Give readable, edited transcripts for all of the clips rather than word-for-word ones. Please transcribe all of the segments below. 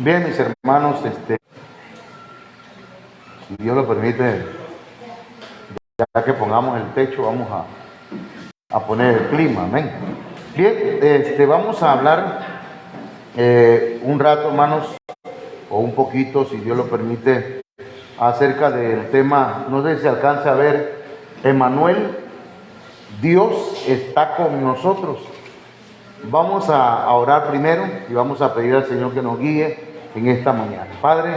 Bien, mis hermanos, si Dios lo permite, ya que pongamos el techo, vamos a poner el clima, amén. Bien, vamos a hablar un rato, hermanos, o un poquito, si Dios lo permite, acerca del tema, no sé si se alcanza a ver, Emmanuel, Dios está con nosotros. Vamos a orar primero y vamos a pedir al Señor que nos guíe en esta mañana. Padre,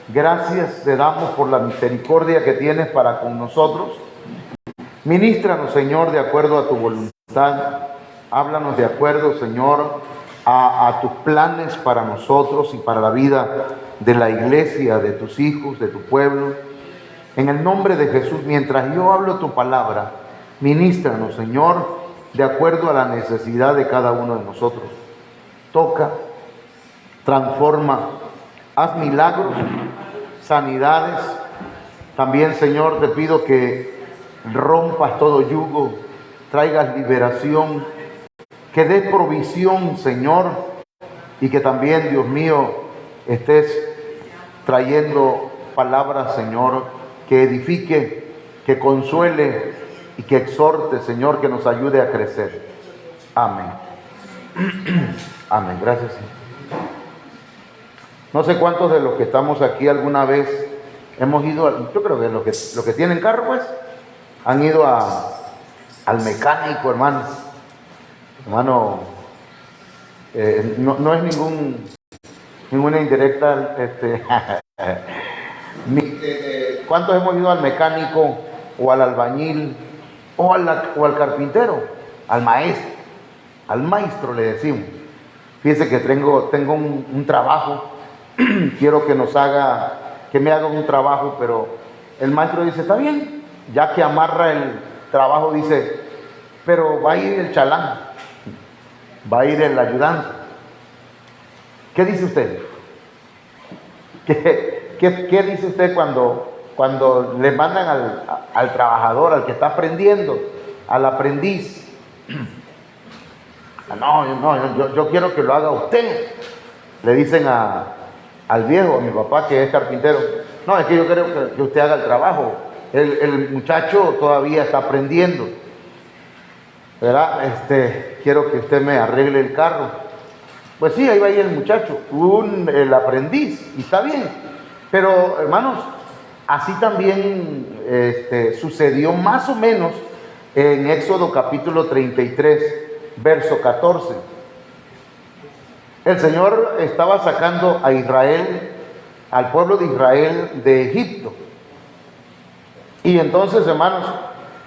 gracias te damos por la misericordia que tienes para con nosotros. Ministranos, Señor, de acuerdo a tu voluntad. Háblanos de acuerdo, Señor, a tus planes para nosotros y para la vida de la iglesia, de tus hijos, de tu pueblo. En el nombre de Jesús, mientras yo hablo tu palabra, ministranos, Señor, de acuerdo a la necesidad de cada uno de nosotros. Toca, transforma, haz milagros, sanidades. También, Señor, te pido que rompas todo yugo, traigas liberación, que des provisión, Señor, y que también, Dios mío, estés trayendo palabras, Señor, que edifique, que consuele y que exhorte, Señor, que nos ayude a crecer. Amén. Amén. Gracias, Señor. No sé cuántos de los que estamos aquí alguna vez hemos ido, yo creo que los que tienen carro, pues, han ido al mecánico, hermano. Hermano, no es ninguna indirecta. ¿Cuántos hemos ido al mecánico o al albañil o al carpintero? Al maestro le decimos. Fíjense que tengo un trabajo, quiero que me haga un trabajo, pero el maestro dice, está bien, ya que amarra el trabajo, dice, pero va a ir el chalán, va a ir el ayudante. ¿Qué dice usted? ¿Qué dice usted cuando le mandan al trabajador, al que está aprendiendo, al aprendiz? Yo quiero que lo haga usted. Le dicen al viejo, a mi papá que es carpintero, no, es que yo quiero que usted haga el trabajo. El muchacho todavía está aprendiendo, ¿verdad? Quiero que usted me arregle el carro. Pues sí, ahí va a ir el muchacho, el aprendiz, y está bien. Pero, hermanos, así también sucedió más o menos en Éxodo capítulo 33, verso 14. El Señor estaba sacando a Israel, al pueblo de Israel, de Egipto. Y entonces, hermanos,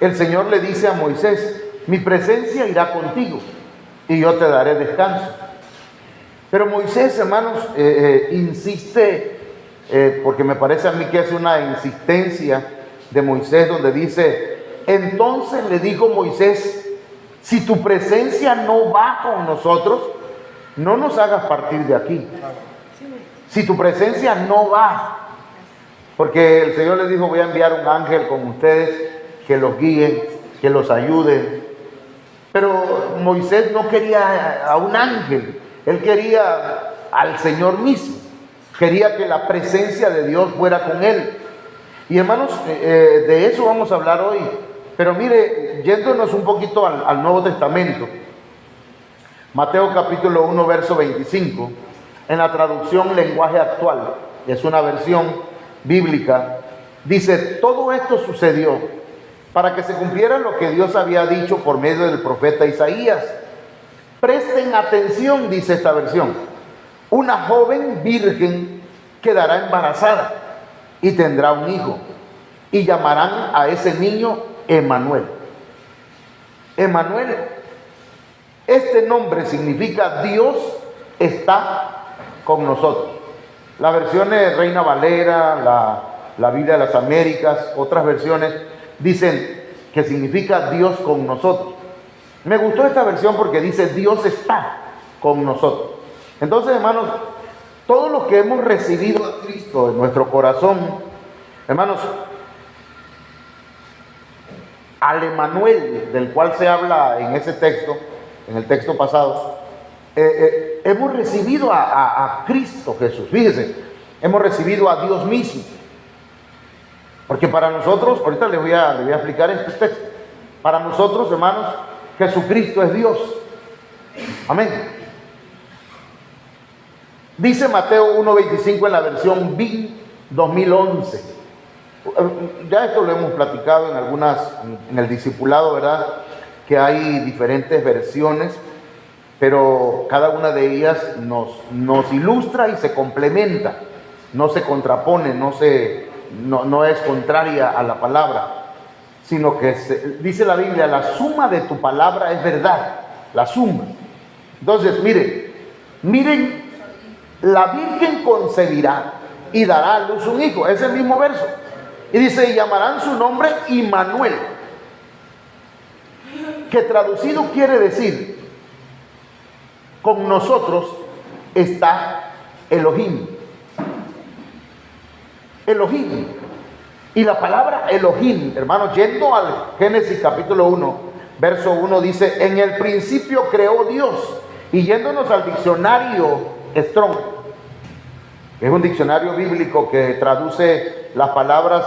el Señor le dice a Moisés, mi presencia irá contigo y yo te daré descanso. Pero Moisés, hermanos, insiste, porque me parece a mí que es una insistencia de Moisés donde dice, entonces le dijo Moisés, si tu presencia no va con nosotros, no nos hagas partir de aquí. Si tu presencia no va, porque el Señor les dijo, voy a enviar un ángel con ustedes que los guíe, que los ayude. Pero Moisés no quería a un ángel, él quería al Señor mismo, quería que la presencia de Dios fuera con él. Y hermanos, de eso vamos a hablar hoy. Pero mire, yéndonos un poquito al Nuevo Testamento, Mateo capítulo 1, verso 25, en la traducción lenguaje actual, es una versión bíblica, dice, todo esto sucedió para que se cumpliera lo que Dios había dicho por medio del profeta Isaías. Presten atención, dice esta versión, una joven virgen quedará embarazada y tendrá un hijo, y llamarán a ese niño Emmanuel. Emmanuel, este nombre significa Dios está con nosotros. La versión de Reina Valera, la Biblia de las Américas, otras versiones dicen que significa Dios con nosotros. Me gustó esta versión porque dice Dios está con nosotros. Entonces, hermanos, todos los que hemos recibido a Cristo en nuestro corazón, hermanos, al Emmanuel del cual se habla en ese texto, en el texto pasado, hemos recibido a Cristo Jesús. Fíjese, hemos recibido a Dios mismo. Porque para nosotros, ahorita le voy a explicar este texto. Para nosotros, hermanos, Jesucristo es Dios. Amén. Dice Mateo 1:25 en la versión BIN 2011. Ya esto lo hemos platicado en el discipulado, ¿verdad? Que hay diferentes versiones, pero cada una de ellas nos ilustra y se complementa, no se contrapone, no es contraria a la palabra, sino que dice la Biblia, la suma de tu palabra es verdad, la suma. Entonces, miren, la Virgen concebirá y dará a luz un hijo, es el mismo verso, y dice, y llamarán su nombre Immanuel, que traducido quiere decir, con nosotros está Elohim. Elohim. Y la palabra Elohim, hermanos, yendo al Génesis capítulo 1, verso 1, dice, en el principio creó Dios. Y yéndonos al diccionario Strong, que es un diccionario bíblico que traduce las palabras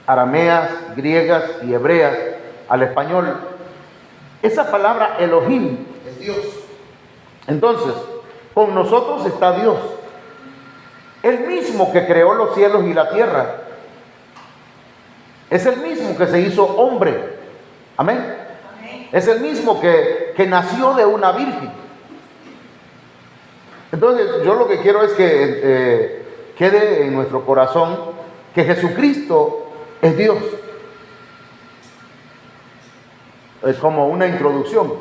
arameas, griegas y hebreas al español, esa palabra Elohim es Dios. Entonces, con nosotros está Dios, el mismo que creó los cielos y la tierra. Es el mismo que se hizo hombre. Amén. Es el mismo que nació de una virgen. Entonces, yo lo que quiero es que quede en nuestro corazón que Jesucristo es Dios. Es como una introducción.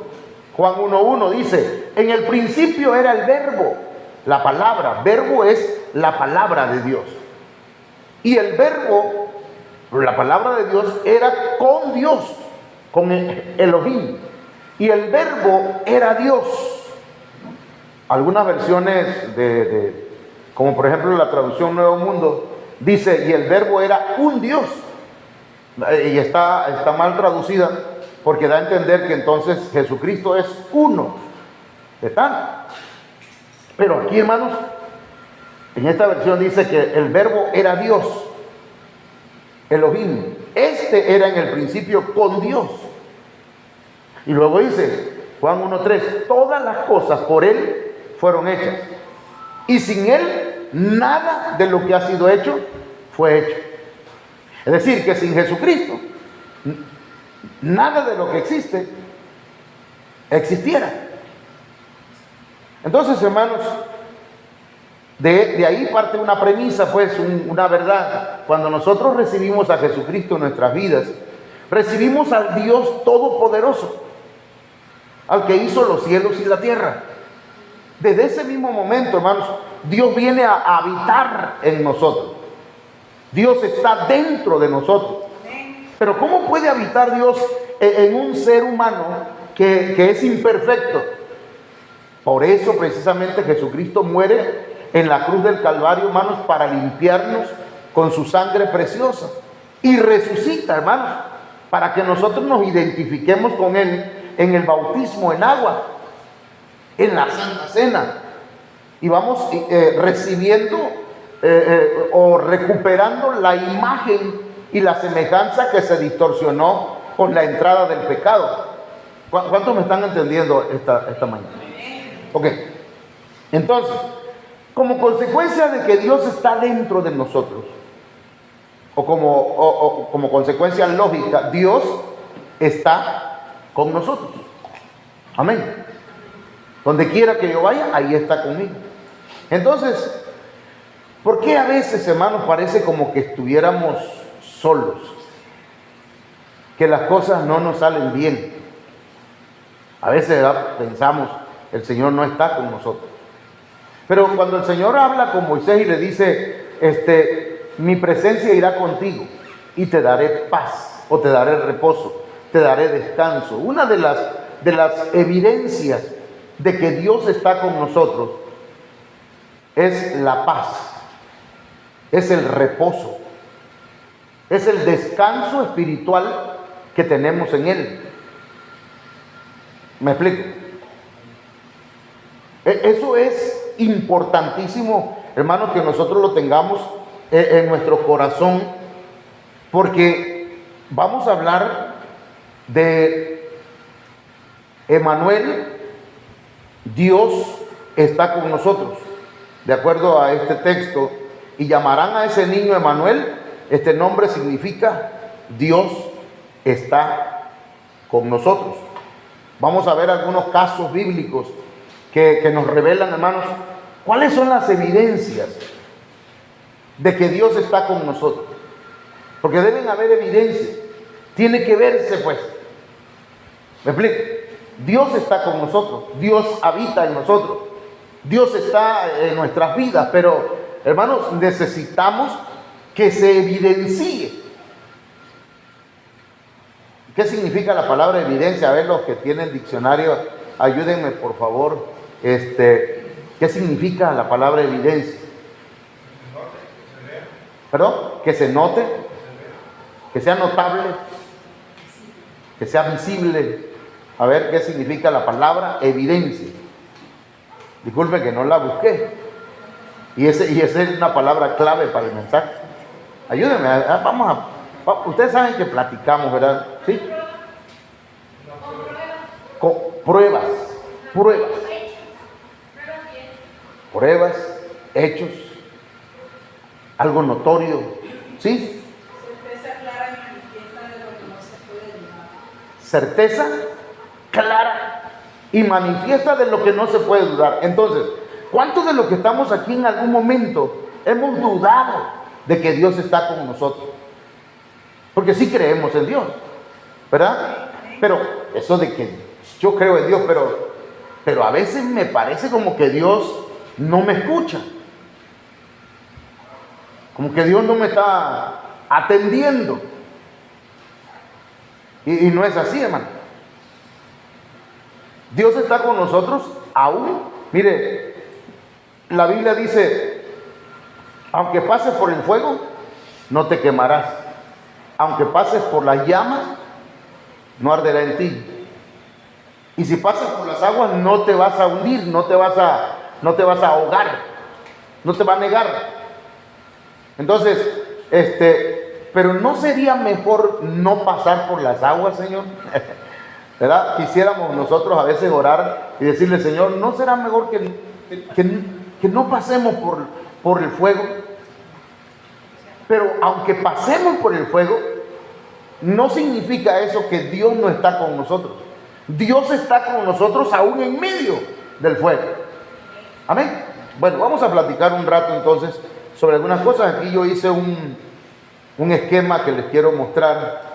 Juan 1:1 dice, en el principio era el verbo, la palabra. Verbo es la palabra de Dios. Y el verbo, la palabra de Dios, era con Dios, con Elohim. Y el verbo era Dios. Algunas versiones como por ejemplo la traducción Nuevo Mundo, dice, y el verbo era un Dios. Y está mal traducida, porque da a entender que entonces Jesucristo es uno. ¿Está? Pero aquí, hermanos, en esta versión dice que el verbo era Dios, Elohim. Este era en el principio con Dios. Y luego dice, Juan 1:3, todas las cosas por Él fueron hechas. Y sin Él, nada de lo que ha sido hecho fue hecho. Es decir, que sin Jesucristo, nada de lo que existe existiera. Entonces, hermanos, de ahí parte una premisa, pues, una verdad. Cuando nosotros recibimos a Jesucristo en nuestras vidas, recibimos al Dios Todopoderoso, al que hizo los cielos y la tierra. Desde ese mismo momento, hermanos, Dios viene a habitar en nosotros. Dios está dentro de nosotros. Pero ¿cómo puede habitar Dios en un ser humano que es imperfecto? Por eso precisamente Jesucristo muere en la cruz del Calvario, hermanos, para limpiarnos con su sangre preciosa. Y resucita, hermanos, para que nosotros nos identifiquemos con Él en el bautismo en agua, en la Santa Cena. Y vamos recibiendo o recuperando la imagen y la semejanza que se distorsionó con la entrada del pecado. ¿Cuántos me están entendiendo esta mañana? Ok. Entonces, como consecuencia de que Dios está dentro de nosotros, o como consecuencia lógica, Dios está con nosotros. Amén. Donde quiera que yo vaya, ahí está conmigo. Entonces, ¿por qué a veces, hermanos, parece como que estuviéramos solos? Que las cosas no nos salen bien. A veces, ¿verdad?, pensamos, el Señor no está con nosotros. Pero cuando el Señor habla con Moisés y le dice, mi presencia irá contigo y te daré paz, o te daré reposo, te daré descanso. Una de las evidencias de que Dios está con nosotros es la paz, es el reposo, es el descanso espiritual que tenemos en Él. ¿Me explico? Eso es importantísimo, hermanos, que nosotros lo tengamos en nuestro corazón, porque vamos a hablar de Emanuel. Dios está con nosotros, de acuerdo a este texto, y llamarán a ese niño Emanuel. Este nombre significa Dios está con nosotros. Vamos a ver algunos casos bíblicos que nos revelan, hermanos, cuáles son las evidencias de que Dios está con nosotros. Porque deben haber evidencias, tiene que verse, pues. ¿Me explico? Dios está con nosotros, Dios habita en nosotros, Dios está en nuestras vidas, pero, hermanos, necesitamos que se evidencie. ¿Qué significa la palabra evidencia? A ver, los que tienen diccionario, ayúdenme, por favor. ¿Qué significa la palabra evidencia? ¿Perdón? Que se note, que sea notable, que sea visible. A ver, ¿qué significa la palabra evidencia? Disculpen que no la busqué. Y esa es una palabra clave para el mensaje. Ayúdenme, ustedes saben que platicamos, ¿verdad? ¿Sí? Con pruebas, hechos, algo notorio, ¿sí? Certeza clara y manifiesta de lo que no se puede dudar. Certeza clara y manifiesta de lo que no se puede dudar. Entonces, ¿cuántos de los que estamos aquí en algún momento hemos dudado de que Dios está con nosotros? Porque sí creemos en Dios, ¿verdad? Pero eso de que yo creo en Dios, pero a veces me parece como que Dios no me escucha, como que Dios no me está atendiendo, y no es así, hermano. Dios está con nosotros aún. Mire, la Biblia dice: aunque pases por el fuego, no te quemarás; aunque pases por las llamas, no arderá en ti; y si pasas por las aguas, no te vas a hundir, no te vas a ahogar, no te va a negar. Entonces, pero ¿no sería mejor no pasar por las aguas, Señor? ¿Verdad? Quisiéramos nosotros a veces orar y decirle: Señor, ¿no será mejor que no pasemos por el fuego? Pero aunque pasemos por el fuego, no significa eso que Dios no está con nosotros. Dios está con nosotros aún en medio del fuego. Amén. Bueno, vamos a platicar un rato entonces sobre algunas cosas. Aquí yo hice un esquema que les quiero mostrar.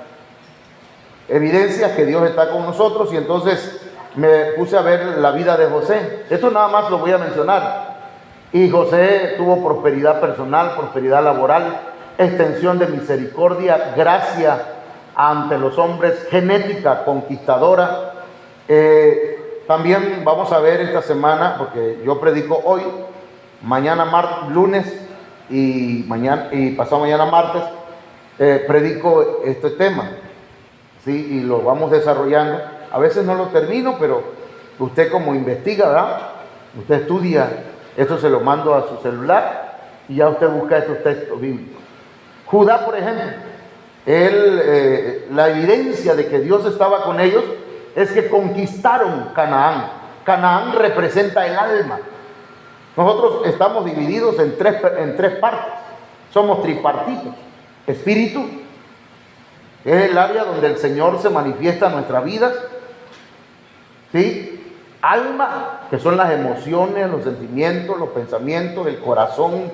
Evidencias que Dios está con nosotros, y entonces me puse a ver la vida de José. Esto nada más lo voy a mencionar. Y José tuvo prosperidad personal, prosperidad laboral, extensión de misericordia, gracia ante los hombres, genética conquistadora. También vamos a ver esta semana, porque yo predico hoy, mañana lunes y pasado mañana martes, predico este tema, ¿sí? Y lo vamos desarrollando. A veces no lo termino, pero usted como investiga, ¿verdad? Usted estudia, esto se lo mando a su celular y ya usted busca estos textos bíblicos. Judá, por ejemplo, la evidencia de que Dios estaba con ellos es que conquistaron Canaán. Canaán representa el alma. Nosotros estamos divididos en tres partes. Somos tripartitos. Espíritu, es el área donde el Señor se manifiesta en nuestras vidas, ¿sí? Alma, que son las emociones, los sentimientos, los pensamientos, el corazón,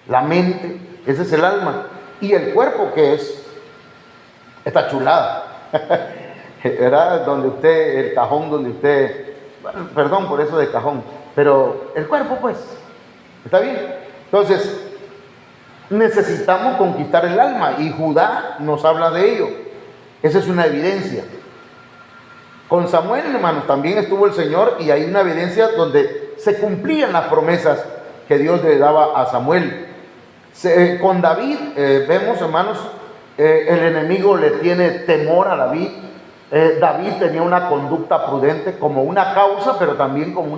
la mente. Ese es el alma. Y el cuerpo, que es esta chulada, ¿verdad? Donde usted, el cajón donde usted, bueno, perdón por eso de cajón, pero el cuerpo, pues, ¿está bien? Entonces, necesitamos conquistar el alma, y Judá nos habla de ello. Esa es una evidencia. Con Samuel, hermanos, también estuvo el Señor, y hay una evidencia donde se cumplían las promesas que Dios le daba a Samuel. Con David, vemos, hermanos, el enemigo le tiene temor a David. David tenía una conducta prudente como una causa, pero también como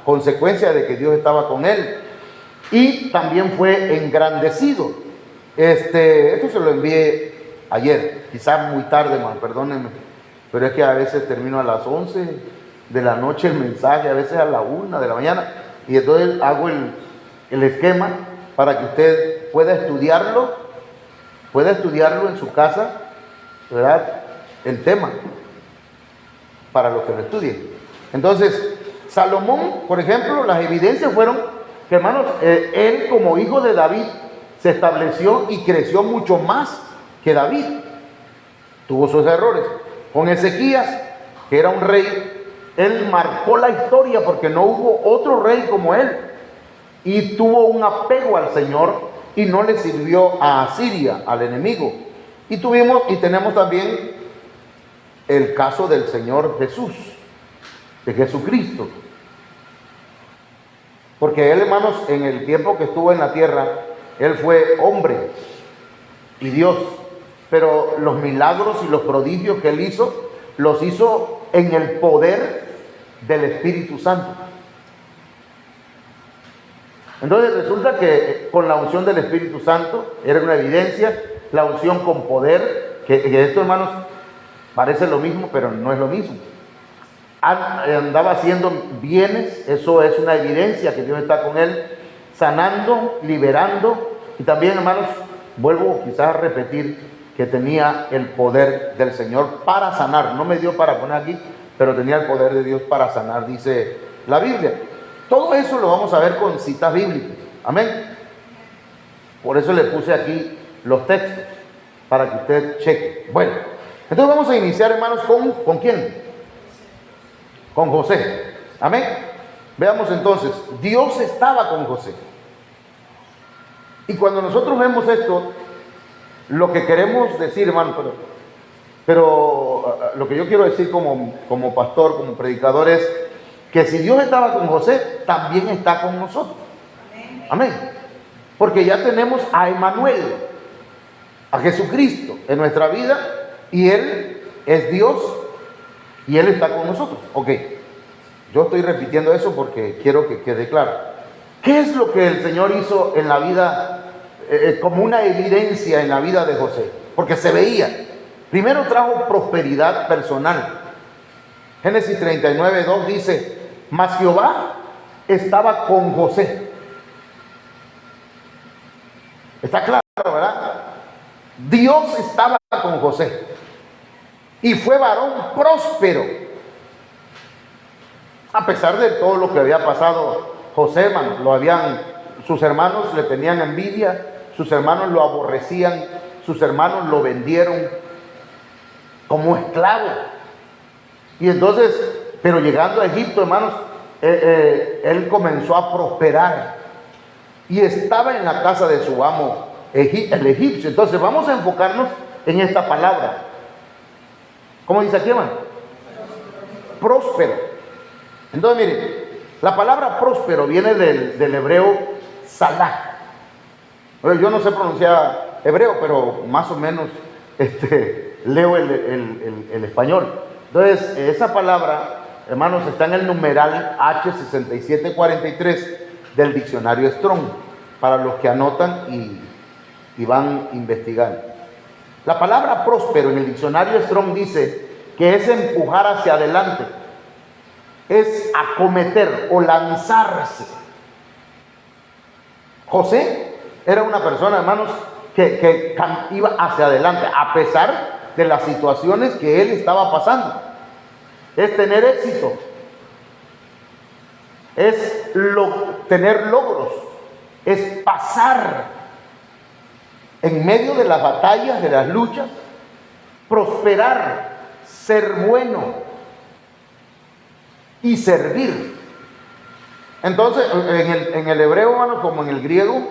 consecuencia de que Dios estaba con él. Y también fue engrandecido. Esto se lo envié ayer, quizás muy tarde, hermano, perdónenme, pero es que a veces termino a las 11 de la noche el mensaje, a veces a la 1 de la mañana, y entonces hago el esquema para que usted pueda estudiarlo en su casa, ¿verdad? El tema, para los que lo estudien. Entonces, Salomón, por ejemplo, las evidencias fueron que, hermanos, él como hijo de David se estableció y creció mucho más que David. Tuvo sus errores. Con Ezequías, que era un rey, él marcó la historia porque no hubo otro rey como él. Y tuvo un apego al Señor y no le sirvió a Asiria, al enemigo. Y tenemos también el caso del Señor Jesús, de Jesucristo. Porque él, hermanos, en el tiempo que estuvo en la tierra, él fue hombre y Dios. Pero los milagros y los prodigios que él hizo, los hizo en el poder del Espíritu Santo. Entonces resulta que con la unción del Espíritu Santo, era una evidencia, la unción con poder, que esto, hermanos, parece lo mismo, pero no es lo mismo. Andaba haciendo bienes, eso es una evidencia que Dios está con él, sanando, liberando, y también, hermanos, vuelvo quizás a repetir que tenía el poder del Señor para sanar. No me dio para poner aquí, pero tenía el poder de Dios para sanar, dice la Biblia. Todo eso lo vamos a ver con citas bíblicas. Amén. Por eso le puse aquí los textos, para que usted cheque. Bueno, entonces vamos a iniciar, hermanos, ¿con quién? Con José. Amén. Veamos entonces, Dios estaba con José. Y cuando nosotros vemos esto, lo que queremos decir, hermano, pero lo que yo quiero decir como pastor, como predicador, es que si Dios estaba con José, también está con nosotros. Amén. Porque ya tenemos a Emmanuel, a Jesucristo en nuestra vida, y Él es Dios y Él está con nosotros. Ok, yo estoy repitiendo eso porque quiero que quede claro. ¿Qué es lo que el Señor hizo en la vida, como una evidencia en la vida de José? Porque se veía. Primero trajo prosperidad personal. Génesis 39:2 dice: mas Jehová estaba con José. Está claro, ¿verdad? Dios estaba con José y fue varón próspero. A pesar de todo lo que había pasado, José, hermano, sus hermanos le tenían envidia, sus hermanos lo aborrecían, sus hermanos lo vendieron como esclavo. Y entonces, pero llegando a Egipto, hermanos, él comenzó a prosperar y estaba en la casa de su amo, el egipcio. Entonces vamos a enfocarnos en esta palabra. ¿Cómo dice aquí, hermano? Próspero. Entonces, mire, la palabra próspero viene del hebreo salah. Yo no sé pronunciar hebreo, pero más o menos leo el español. Entonces, esa palabra, hermanos, está en el numeral H6743 del diccionario Strong, para los que anotan y van investigando. La palabra próspero en el diccionario Strong dice que es empujar hacia adelante, es acometer o lanzarse. José era una persona, hermanos, que iba hacia adelante, a pesar de las situaciones que él estaba pasando. Es tener éxito, es tener logros, es pasar en medio de las batallas, de las luchas, prosperar, ser bueno y servir. Entonces, en el hebreo, hermano, como en el griego,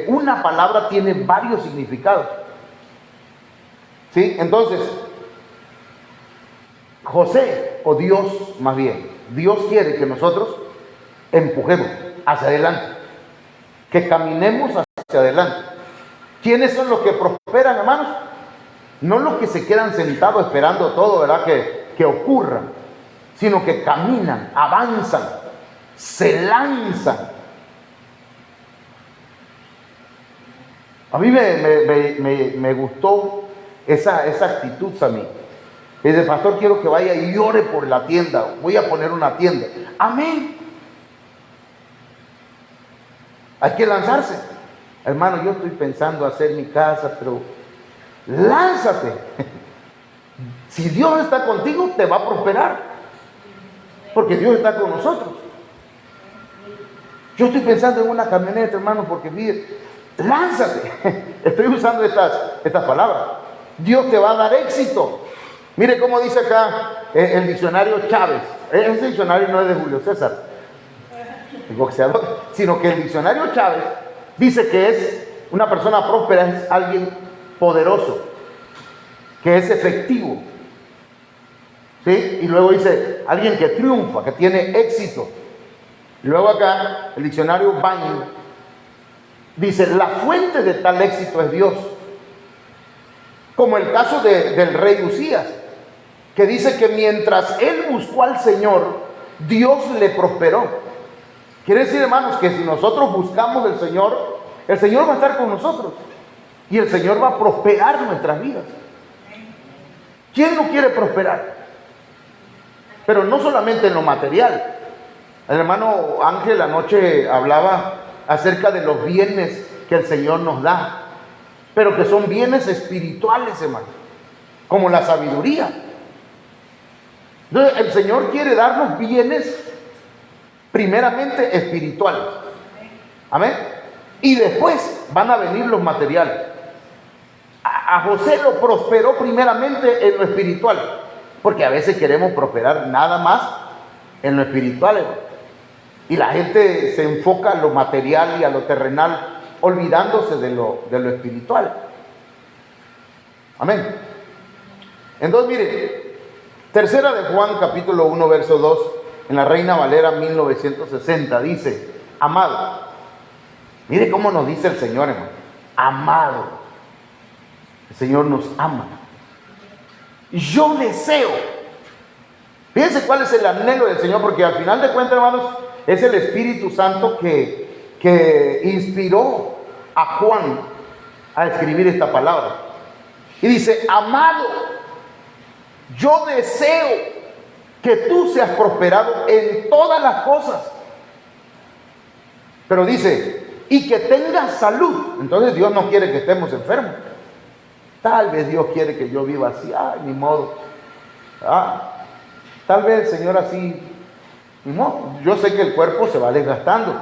una palabra tiene varios significados. ¿Sí? Entonces, José, o Dios más bien, Dios quiere que nosotros empujemos hacia adelante, que caminemos hacia adelante. ¿Quiénes son los que prosperan, hermanos? No los que se quedan sentados esperando todo, ¿verdad?, que ocurra, sino que caminan, avanzan. se lanzan. A mí me gustó esa actitud a mí. Dice, pastor, quiero que vaya y ore por la tienda. Voy a poner una tienda. Amén. Hay que lanzarse. Hermano, yo estoy pensando hacer mi casa, pero lánzate. Si Dios está contigo, te va a prosperar. Porque Dios está con nosotros. Yo estoy pensando en una camioneta, hermano, porque mire, lánzate. Estoy usando estas palabras. Dios te va a dar éxito. Mire cómo dice acá el diccionario Chávez. Ese diccionario no es de Julio César, el boxeador, sino que el diccionario Chávez dice que es una persona próspera, es alguien poderoso, que es efectivo. ¿Sí? Y luego dice alguien que triunfa, que tiene éxito. Y luego acá el diccionario Bain dice: la fuente de tal éxito es Dios. Como el caso del rey Usías, que dice que mientras él buscó al Señor, Dios le prosperó. Quiere decir, hermanos, que si nosotros buscamos al Señor, el Señor va a estar con nosotros y el Señor va a prosperar nuestras vidas. ¿Quién no quiere prosperar? Pero no solamente en lo material. El hermano Ángel anoche hablaba acerca de los bienes que el Señor nos da, pero que son bienes espirituales, hermano, como la sabiduría. Entonces, el Señor quiere darnos bienes primeramente espirituales. Amén. Y después van a venir los materiales. A José lo prosperó primeramente en lo espiritual, porque a veces queremos prosperar nada más en lo espiritual, hermano. Y la gente se enfoca en lo material y a lo terrenal, olvidándose de lo espiritual. Amén. Entonces, mire, tercera de Juan, capítulo 1, verso 2, en la Reina Valera 1960, dice: amado. Mire cómo nos dice el Señor, hermano. Amado. El Señor nos ama. Yo deseo. Fíjense cuál es el anhelo del Señor, porque al final de cuentas, hermanos, es el Espíritu Santo que inspiró a Juan a escribir esta palabra. Y dice: amado, yo deseo que tú seas prosperado en todas las cosas. Pero dice, y que tengas salud. Entonces Dios no quiere que estemos enfermos. Tal vez Dios quiere que yo viva así. Ay, ni modo. Tal vez, Señor, así. No, yo sé que el cuerpo se va desgastando.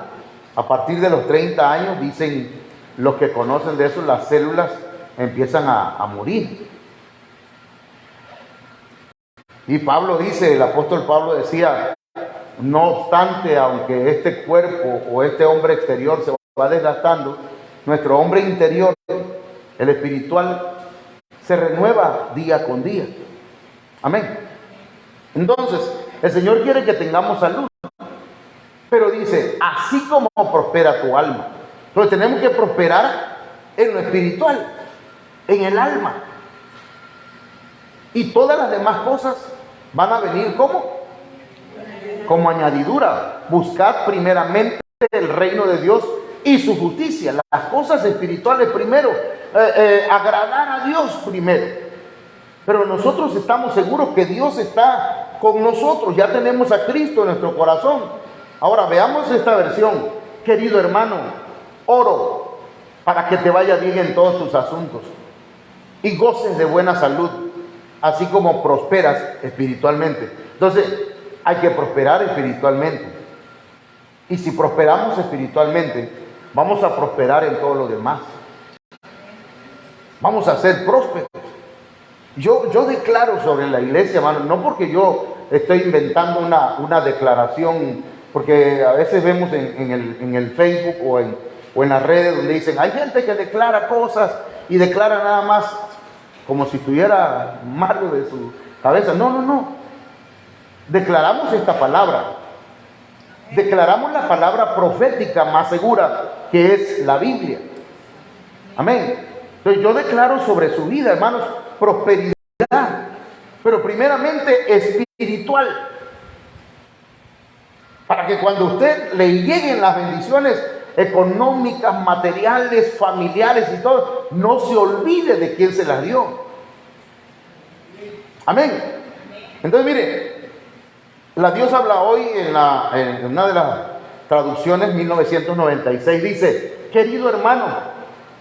A partir de los 30 años, dicen los que conocen de eso, las células empiezan a morir. Y Pablo dice, el apóstol Pablo decía: no obstante, aunque este cuerpo o este hombre exterior se va desgastando, nuestro hombre interior, el espiritual, se renueva día con día. Amén. Entonces, el Señor quiere que tengamos salud, pero dice: así como prospera tu alma. Entonces tenemos que prosperar en lo espiritual, en el alma. Y todas las demás cosas van a venir como añadidura. Buscad primeramente el reino de Dios y su justicia. Las cosas espirituales primero, agradar a Dios primero. Pero nosotros estamos seguros que Dios está con nosotros. Ya tenemos a Cristo en nuestro corazón. Ahora veamos esta versión. Querido hermano, oro para que te vaya bien en todos tus asuntos y goces de buena salud, así como prosperas espiritualmente. Entonces, hay que prosperar espiritualmente. Y si prosperamos espiritualmente, vamos a prosperar en todo lo demás. Vamos a ser prósperos. Yo declaro sobre la iglesia, hermano, no porque yo estoy inventando una declaración, porque a veces vemos en el Facebook o en las redes donde dicen, hay gente que declara cosas y declara nada más como si tuviera malo de su cabeza. No. Declaramos esta palabra. Declaramos la palabra profética más segura, que es la Biblia. Amén. Entonces yo declaro sobre su vida, hermanos, prosperidad, pero primeramente espiritual. para que cuando usted le lleguen las bendiciones económicas, materiales, familiares y todo, no se olvide de quién se las dio. Amén. Entonces mire, la Dios habla hoy en una de las traducciones, 1996, dice: querido hermano,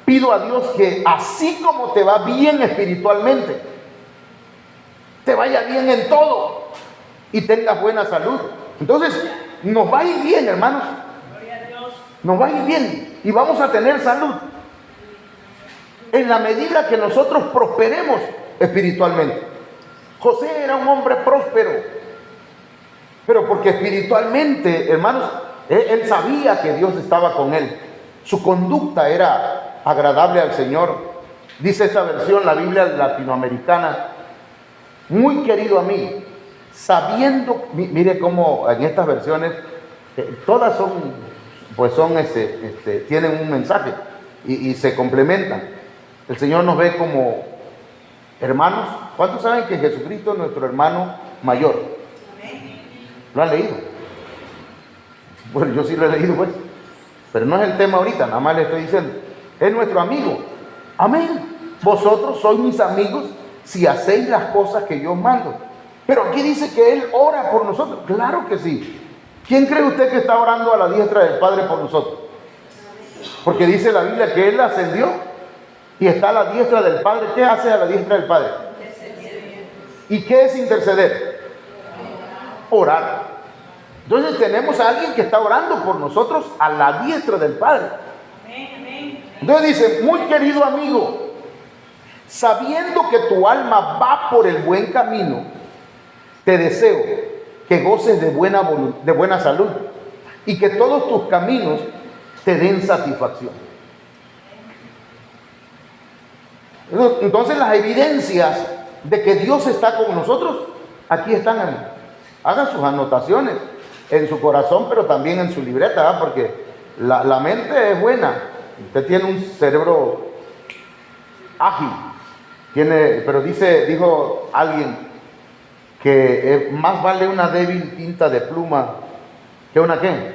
pido a Dios que así como te va bien espiritualmente, te vaya bien en todo y tengas buena salud. Entonces, nos va a ir bien, hermanos. Nos va a ir bien y vamos a tener salud en la medida que nosotros prosperemos espiritualmente. José era un hombre próspero, pero porque espiritualmente, hermanos, él sabía que Dios estaba con él. Su conducta era agradable al Señor. Dice esta versión, la Biblia latinoamericana: muy querido a mí, sabiendo, mire cómo en estas versiones, todas tienen un mensaje y se complementan. El Señor nos ve como hermanos. ¿Cuántos saben que Jesucristo es nuestro hermano mayor? ¿Lo han leído? Bueno, yo sí lo he leído, pues, pero no es el tema ahorita, nada más le estoy diciendo. Es nuestro amigo. Amén. Vosotros sois mis amigos si hacéis las cosas que yo os mando. Pero aquí dice que Él ora por nosotros. Claro que sí. ¿Quién cree usted que está orando a la diestra del Padre por nosotros? Porque dice la Biblia que Él ascendió y está a la diestra del Padre. ¿Qué hace a la diestra del Padre? ¿Y qué es interceder? Orar. Entonces tenemos a alguien que está orando por nosotros a la diestra del Padre. Entonces dice: muy querido amigo, sabiendo que tu alma va por el buen camino, te deseo que goces de buena salud y que todos tus caminos te den satisfacción. Entonces las evidencias de que Dios está con nosotros, aquí están. Hagan sus anotaciones en su corazón, pero también en su libreta, ¿verdad? Porque la mente es buena. Usted tiene un cerebro ágil, pero dijo alguien que más vale una débil tinta de pluma que una ¿qué?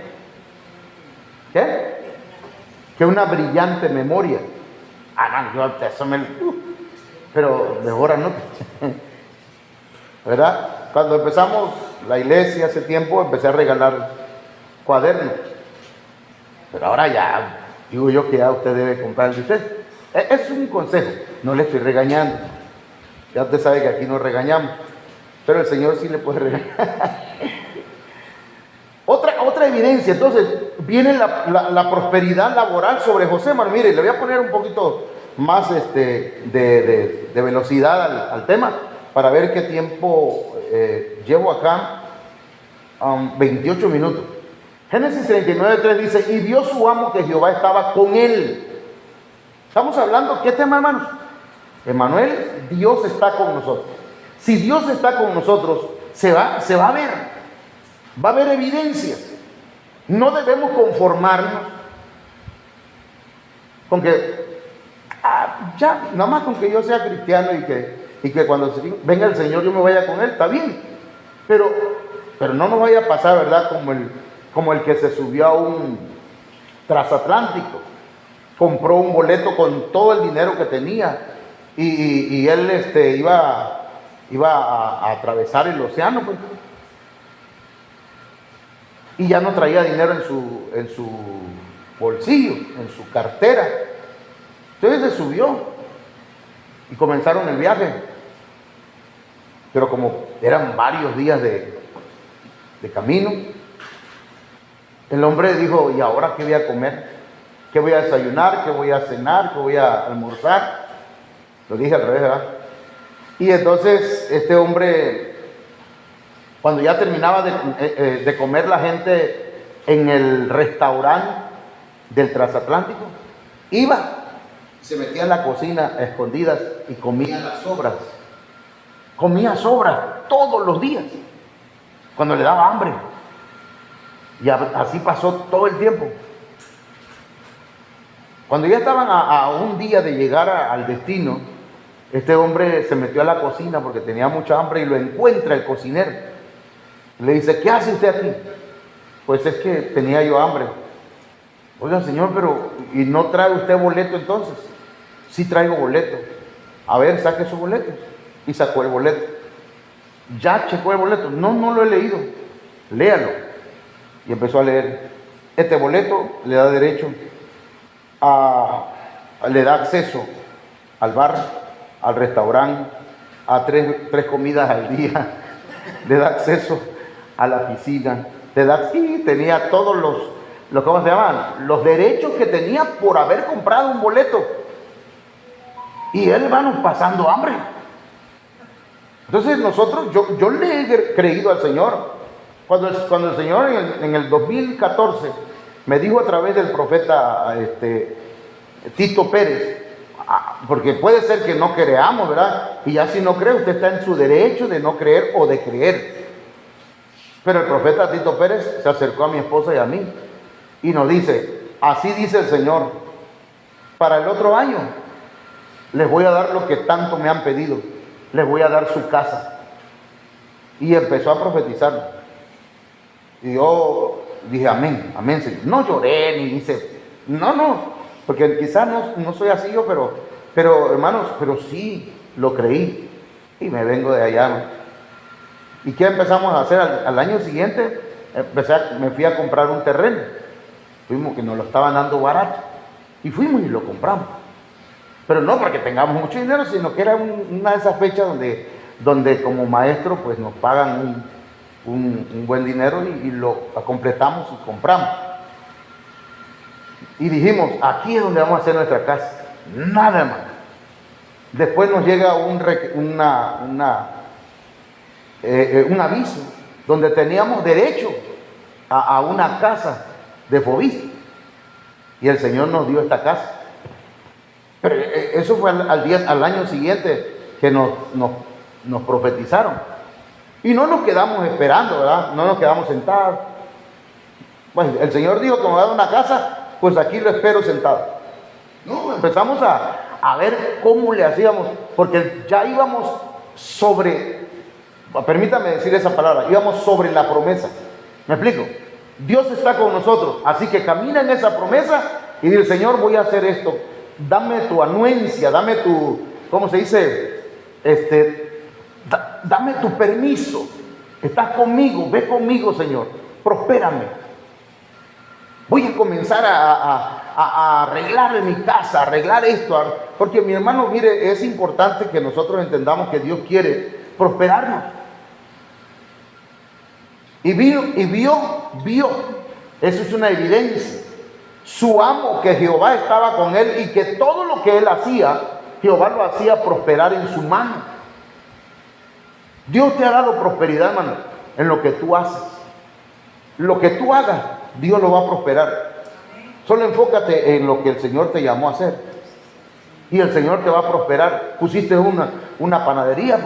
Que una brillante memoria. Pero mejor anote. ¿Verdad? Cuando empezamos la iglesia hace tiempo, empecé a regalar cuadernos. Pero ahora ya, digo yo que ya usted debe comprar el de usted. Es un consejo, no le estoy regañando. Ya usted sabe que aquí no regañamos, pero el Señor sí le puede regañar. Otra evidencia, entonces, viene la prosperidad laboral sobre José. Mire, le voy a poner un poquito más de velocidad al tema, para ver qué tiempo llevo acá. 28 minutos. Génesis 39:3 dice: y vio su amo que Jehová estaba con él. Estamos hablando, ¿qué tema, hermanos? Emmanuel, Dios está con nosotros. Si Dios está con nosotros, se va a ver. Va a haber evidencias. No debemos conformarnos con que ya, nada más con que yo sea cristiano y que cuando venga el Señor yo me vaya con Él, está bien. Pero no nos vaya a pasar, ¿verdad? Como el que se subió a un transatlántico, compró un boleto con todo el dinero que tenía y él iba a atravesar el océano, pues. Y ya no traía dinero en su bolsillo, en su cartera. Entonces se subió y comenzaron el viaje. Pero como eran varios días de camino, el hombre dijo: ¿y ahora qué voy a comer? ¿Qué voy a desayunar? ¿Qué voy a cenar? ¿Qué voy a almorzar? Lo dije al revés, ¿verdad? Y entonces este hombre, cuando ya terminaba de comer la gente en el restaurante del transatlántico, se metía en la cocina a escondidas y comía las sobras. Comía sobras todos los días, cuando le daba hambre. Y así pasó todo el tiempo. Cuando ya estaban a un día de llegar al destino, este hombre se metió a la cocina porque tenía mucha hambre y lo encuentra el cocinero. Le dice: ¿qué hace usted aquí? Pues es que tenía yo hambre. Oiga, señor, pero ¿y no trae usted boleto entonces? Sí traigo boleto. A ver, saque su boleto. Y sacó el boleto. Ya checó el boleto. No, no lo he leído. Léalo. Y empezó a leer. Este boleto le da derecho le da acceso al bar, al restaurante, a tres comidas al día. Le da acceso a la piscina. Sí, tenía todos los ¿cómo se llaman? Los derechos que tenía por haber comprado un boleto. Y él, hermanos, pasando hambre. Entonces nosotros, yo le he creído al Señor. Cuando el Señor en el 2014 me dijo a través del profeta Tito Pérez, porque puede ser que no creamos, ¿verdad? Y ya si no cree, usted está en su derecho de no creer o de creer. Pero el profeta Tito Pérez se acercó a mi esposa y a mí y nos dice, así dice el Señor, para el otro año les voy a dar lo que tanto me han pedido, les voy a dar su casa. Y empezó a profetizar. Y yo dije, amén, amén, Señor. No lloré ni hice, no, porque quizás no soy así yo, pero hermanos, pero sí lo creí. Y me vengo de allá, ¿no? ¿Y qué empezamos a hacer? Al año siguiente me fui a comprar un terreno. Fuimos, que nos lo estaban dando barato. Y fuimos y lo compramos. Pero no porque tengamos mucho dinero, sino que era una de esas fechas donde como maestro pues nos pagan un buen dinero y lo completamos y compramos. Y dijimos, aquí es donde vamos a hacer nuestra casa. Nada más. Después nos llega un aviso donde teníamos derecho a una casa de Fobista. Y el Señor nos dio esta casa. Pero eso fue al año siguiente que nos profetizaron. Y no nos quedamos esperando, ¿verdad? No nos quedamos sentados. Pues el Señor dijo que me va a dar una casa, pues aquí lo espero sentado. No, empezamos a ver cómo le hacíamos, porque ya íbamos permítame decir esa palabra, íbamos sobre la promesa. ¿Me explico? Dios está con nosotros, así que camina en esa promesa y dile, Señor, voy a hacer esto. Dame tu anuencia, dame tu, ¿cómo se dice? Dame tu permiso. Estás conmigo, ve conmigo, Señor. Prospérame. Voy a comenzar a arreglar mi casa, arreglar esto. Porque mi hermano, mire, es importante que nosotros entendamos que Dios quiere prosperarnos. Y vio, eso es una evidencia. Su amo, que Jehová estaba con él y que todo lo que él hacía, Jehová lo hacía prosperar en su mano. Dios te ha dado prosperidad, hermano, en lo que tú haces. Lo que tú hagas, Dios lo va a prosperar. Solo enfócate en lo que el Señor te llamó a hacer. Y el Señor te va a prosperar. Pusiste una panadería,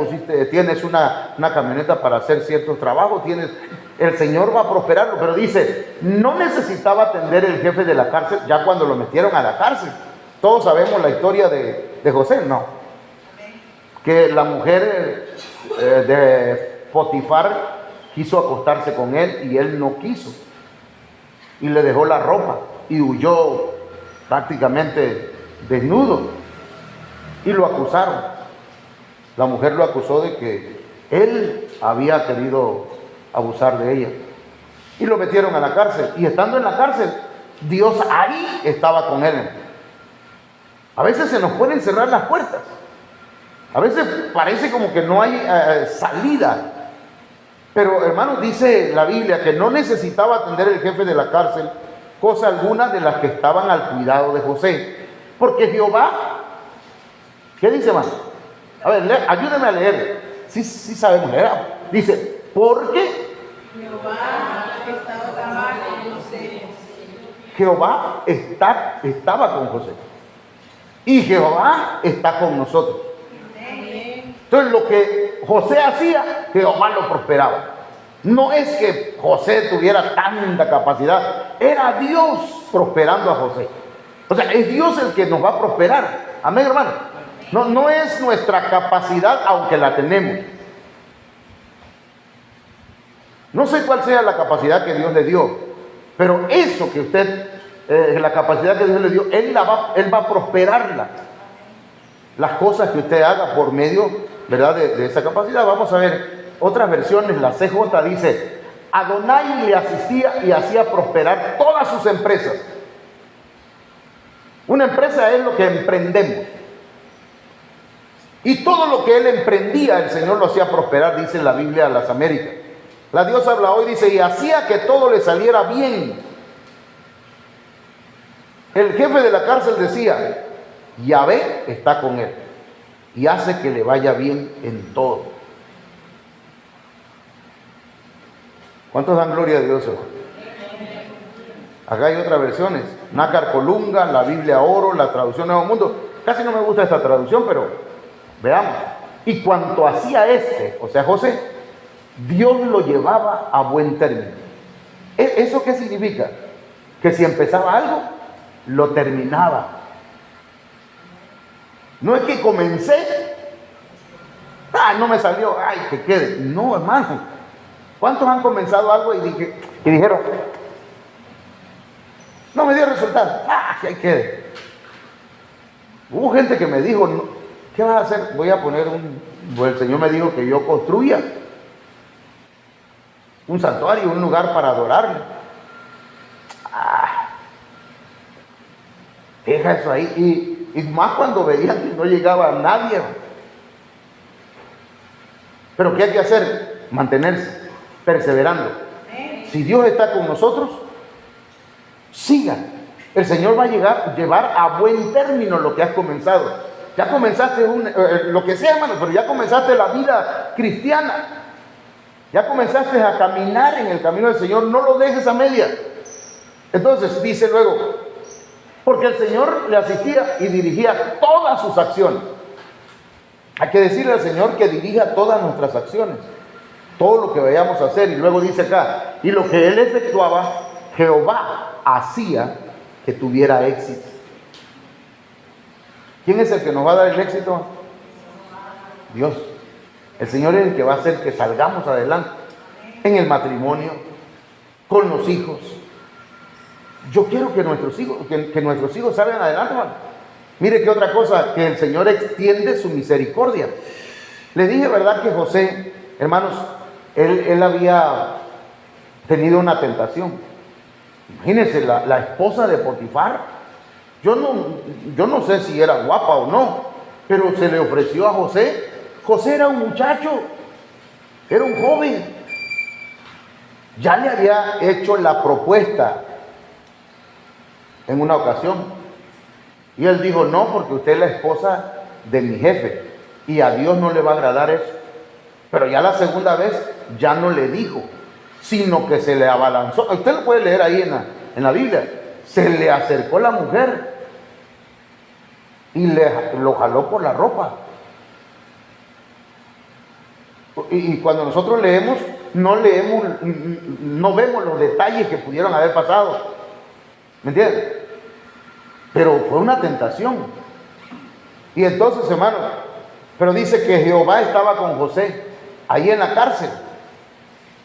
tienes una camioneta para hacer ciertos trabajos, el Señor va a prosperarlo. Pero dice, no necesitaba atender el jefe de la cárcel ya cuando lo metieron a la cárcel. Todos sabemos la historia de José, ¿no? Que la mujer de Potifar quiso acostarse con él y él no quiso. Y le dejó la ropa y huyó prácticamente desnudo. Y lo acusaron. La mujer lo acusó de que él había querido abusar de ella. Y lo metieron a la cárcel. Y estando en la cárcel, Dios ahí estaba con él. A veces se nos pueden cerrar las puertas. A veces parece como que no hay salida. Pero, hermanos, dice la Biblia que no necesitaba atender el jefe de la cárcel cosa alguna de las que estaban al cuidado de José. Porque Jehová, ¿qué dice, hermano? A ver, ayúdeme a leer. Sí sabemos leer. Dice, porque Jehová estaba con José. Y Jehová está con nosotros. Entonces lo que José hacía, Jehová lo prosperaba. No es que José tuviera tanta capacidad, era Dios prosperando a José. O sea, es Dios el que nos va a prosperar. Amén, hermano. No es nuestra capacidad, aunque la tenemos. No sé cuál sea la capacidad que Dios le dio, Pero eso que usted, la capacidad que Dios le dio, Él va a prosperarla. Las cosas que usted haga por medio, ¿verdad?, de esa capacidad. Vamos a ver otras versiones. La CJ dice: Adonai le asistía y hacía prosperar todas sus empresas. Una empresa es lo que emprendemos. Y todo lo que él emprendía, el Señor lo hacía prosperar, dice la Biblia de las Américas. La Dios habla hoy, dice, y hacía que todo le saliera bien. El jefe de la cárcel decía: Yahvé está con él y hace que le vaya bien en todo. ¿Cuántos dan gloria a Dios? Acá hay otras versiones: Nácar Colunga, la Biblia Oro, la traducción Nuevo Mundo. Casi no me gusta esta traducción, pero veamos. Y cuanto hacía o sea, José, Dios lo llevaba a buen término. ¿Eso qué significa? Que si empezaba algo, lo terminaba. No es que comencé, no me salió, que quede. No, hermano. ¿Cuántos han comenzado algo y dijeron, no me dio resultado? Que ahí quede. Hubo gente que me dijo, ¿qué vas a hacer? Voy a poner el Señor me dijo que yo construya un santuario, un lugar para adorarle. Deja eso ahí. Y más cuando veían que no llegaba nadie. Pero ¿qué hay que hacer? Mantenerse, perseverando. Si Dios está con nosotros, sigan. El Señor va a llevar a buen término lo que has comenzado. Ya comenzaste lo que sea, hermano, pero ya comenzaste la vida cristiana. Ya comenzaste a caminar en el camino del Señor. No lo dejes a media. Entonces dice luego: porque el Señor le asistía y dirigía todas sus acciones. Hay que decirle al Señor que dirija todas nuestras acciones, todo lo que vayamos a hacer. Y luego dice acá: y lo que Él efectuaba, Jehová hacía que tuviera éxito. ¿Quién es el que nos va a dar el éxito? Dios. El Señor es el que va a hacer que salgamos adelante en el matrimonio, con los hijos. Yo quiero que nuestros hijos salgan adelante, hermano. Mire que otra cosa, que el Señor extiende su misericordia. Le dije, ¿verdad?, que José, hermanos, él había tenido una tentación. Imagínense, la esposa de Potifar. Yo no sé si era guapa o no, pero se le ofreció a José. José era un muchacho, era un joven. Ya le había hecho la propuesta en una ocasión. Y él dijo: no, porque usted es la esposa de mi jefe y a Dios no le va a agradar eso. Pero ya la segunda vez ya no le dijo, sino que se le abalanzó. Usted lo puede leer ahí en la Biblia. Se le acercó la mujer y lo jaló por la ropa. Y cuando nosotros leemos, no vemos los detalles que pudieron haber pasado. ¿Me entiendes? Pero fue una tentación. Y entonces, hermano, pero dice que Jehová estaba con José ahí en la cárcel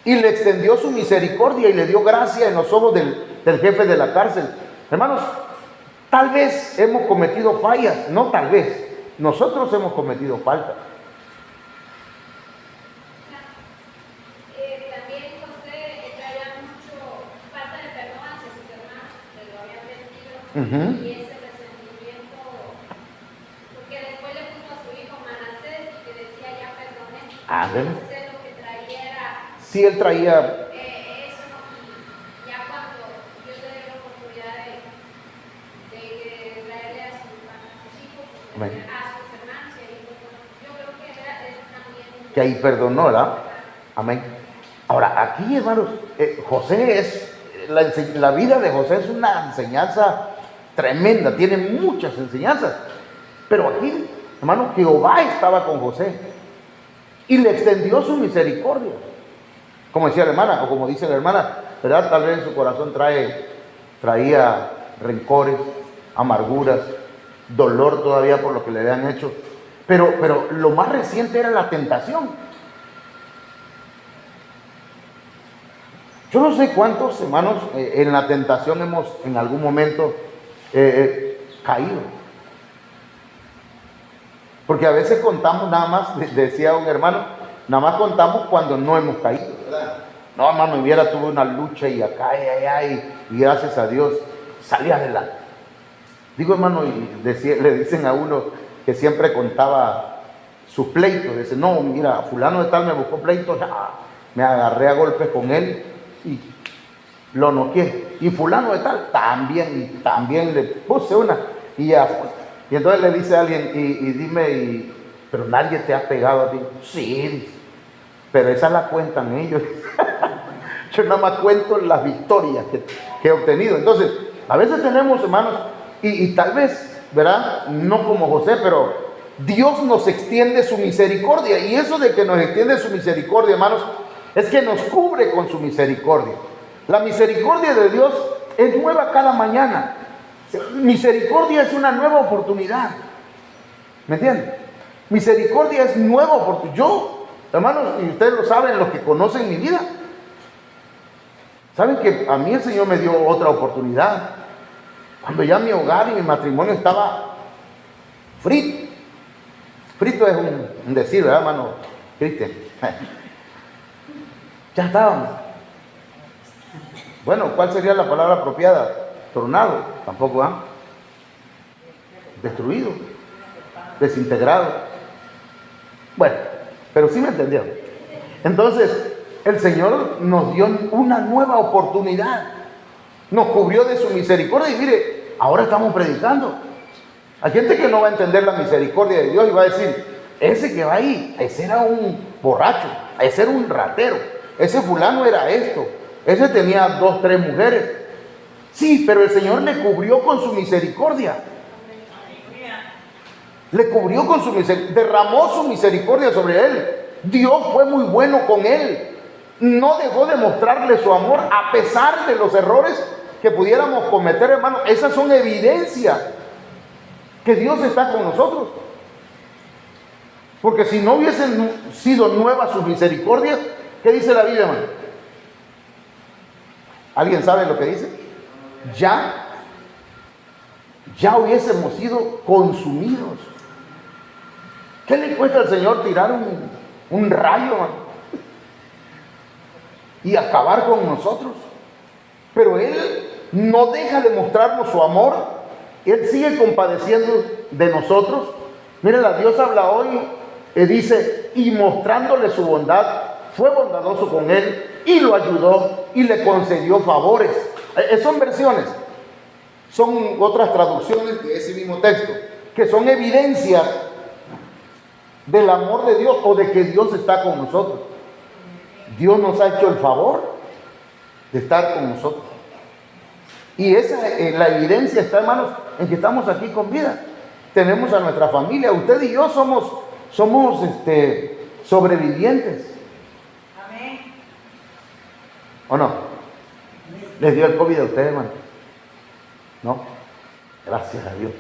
y le extendió su misericordia y le dio gracia en los ojos del jefe de la cárcel. Hermanos, tal vez hemos cometido fallas, no tal vez, nosotros hemos cometido faltas. También José traía mucho falta de perdón hacia sus hermanos que lo habían mentido. Y ese resentimiento, porque después le puso a su hijo Manasés y que decía: ya perdoné. Entonces lo que traía era... Sí, él traía... eso, y ya cuando Dios le dio la oportunidad de traerle a sus hijos, a sus hermanos, y ahí, yo creo que es también... que ahí perdonó, ¿verdad? Amén. Ahora, aquí, hermanos, José es... La vida de José es una enseñanza tremenda, tiene muchas enseñanzas. Pero aquí, hermano, Jehová estaba con José y le extendió su misericordia. Como decía la hermana, o como dice la hermana, ¿verdad? Tal vez en su corazón traía rencores, amarguras, dolor todavía por lo que le habían hecho. Pero lo más reciente era la tentación. Yo no sé cuántos hermanos en la tentación hemos en algún momento caído. Porque a veces contamos nada más, decía un hermano, nada más contamos cuando no hemos caído, ¿verdad? No, hermano, hubiera tuve una lucha y acá y allá y gracias a Dios salí adelante. Digo, hermano, y le dicen a uno que siempre contaba sus pleitos. Dice, no, mira, fulano de tal me buscó pleitos, me agarré a golpes con él y lo noqué. Y fulano de tal también le puse una y ya fue. Y entonces le dice a alguien, y dime, pero nadie te ha pegado a ti. Sí, dice, pero esa la cuentan ellos. Yo nada más cuento las victorias que he obtenido. Entonces, a veces tenemos, hermanos, y tal vez, ¿verdad? No como José, pero Dios nos extiende su misericordia. Y eso de que nos extiende su misericordia, hermanos, es que nos cubre con su misericordia. La misericordia de Dios es nueva cada mañana. Misericordia es una nueva oportunidad. ¿Me entienden? Misericordia es nueva oportunidad. Yo, hermanos, y ustedes lo saben, los que conocen mi vida, saben que a mí el Señor me dio otra oportunidad. Cuando ya mi hogar y mi matrimonio estaba frito. Frito es un decir, ¿verdad, hermano Cristian? Ya estábamos. Bueno, ¿cuál sería la palabra apropiada? Tronado, tampoco, ¿ah? Destruido, desintegrado. Bueno, pero sí me entendieron. Entonces, el Señor nos dio una nueva oportunidad. Nos cubrió de su misericordia y mire, ahora estamos predicando. Hay gente que no va a entender la misericordia de Dios y va a decir, ese que va ahí, ese era un borracho, ese era un ratero, ese fulano era esto, ese tenía 2, 3 mujeres. Sí, pero el Señor le cubrió con su misericordia. Le cubrió con su misericordia, derramó su misericordia sobre él. Dios fue muy bueno con él. No dejó de mostrarle su amor a pesar de los errores que pudiéramos cometer, hermano. Esas son evidencias que Dios está con nosotros. Porque si no hubiesen sido nuevas sus misericordias, ¿qué dice la Biblia, hermano? ¿Alguien sabe lo que dice? Ya hubiésemos sido consumidos. ¿Qué le cuesta al Señor tirar un rayo, hermano, y acabar con nosotros? Pero Él no deja de mostrarnos su amor. Él sigue compadeciendo de nosotros. Miren, la Dios habla hoy, dice, y mostrándole su bondad, fue bondadoso con él y lo ayudó y le concedió favores. Son versiones, son otras traducciones de ese mismo texto, que son evidencias del amor de Dios o de que Dios está con nosotros. Dios nos ha hecho el favor de estar con nosotros. Y esa, la evidencia está, hermanos, en que estamos aquí con vida. Tenemos a nuestra familia. Usted y yo somos sobrevivientes. Amén. ¿O no? ¿Les dio el COVID a ustedes, hermano? ¿No? Gracias a Dios.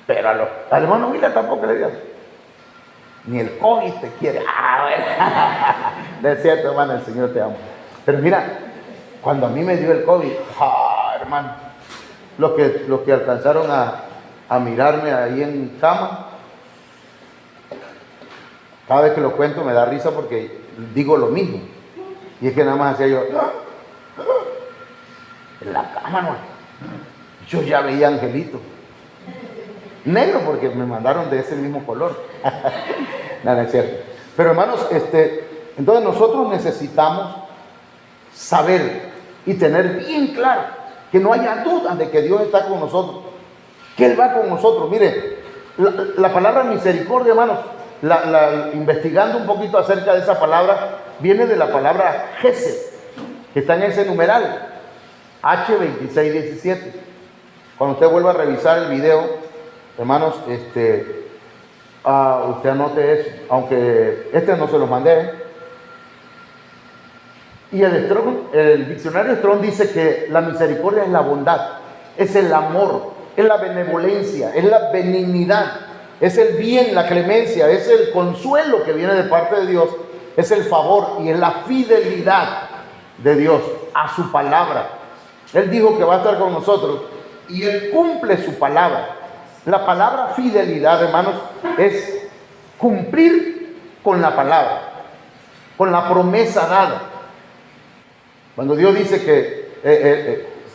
Pero al hermano Mila tampoco le dio. Ni el COVID te quiere. Bueno. Es cierto, hermano, el Señor te ama. Pero mira, cuando a mí me dio el COVID, hermano, los que alcanzaron a mirarme ahí en cama, cada vez que lo cuento me da risa porque digo lo mismo. Y es que nada más hacía yo en la cama, no. Yo ya veía angelito negro porque me mandaron de ese mismo color. Nada, es cierto. Pero hermanos, entonces nosotros necesitamos saber y tener bien claro que no haya dudas de que Dios está con nosotros, que Él va con nosotros. Mire, la palabra misericordia, hermanos, investigando un poquito acerca de esa palabra, viene de la palabra Gesed, que está en ese numeral H2617. Cuando usted vuelva a revisar el video, hermanos, usted anote eso, aunque no se lo mandé. Y el diccionario Strong dice que la misericordia es la bondad, es el amor, es la benevolencia, es la benignidad, es el bien, la clemencia, es el consuelo que viene de parte de Dios, es el favor y es la fidelidad de Dios a su palabra. Él dijo que va a estar con nosotros y Él cumple su palabra. La palabra fidelidad, hermanos, es cumplir con la palabra, con la promesa dada. Cuando Dios dice que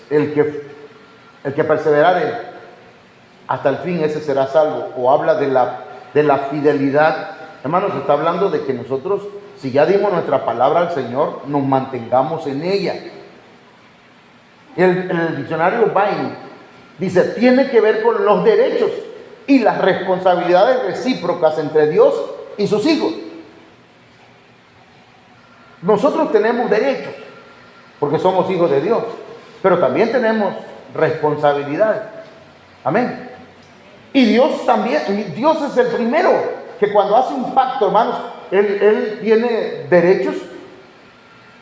el que perseverare hasta el fin, ese será salvo, o habla de la fidelidad, hermanos, está hablando de que nosotros, si ya dimos nuestra palabra al Señor, nos mantengamos en ella. El diccionario Vine dice, tiene que ver con los derechos y las responsabilidades recíprocas entre Dios y sus hijos. Nosotros tenemos derechos, porque somos hijos de Dios, pero también tenemos responsabilidades. Amén. Y Dios también, Dios es el primero que cuando hace un pacto, hermanos, Él tiene derechos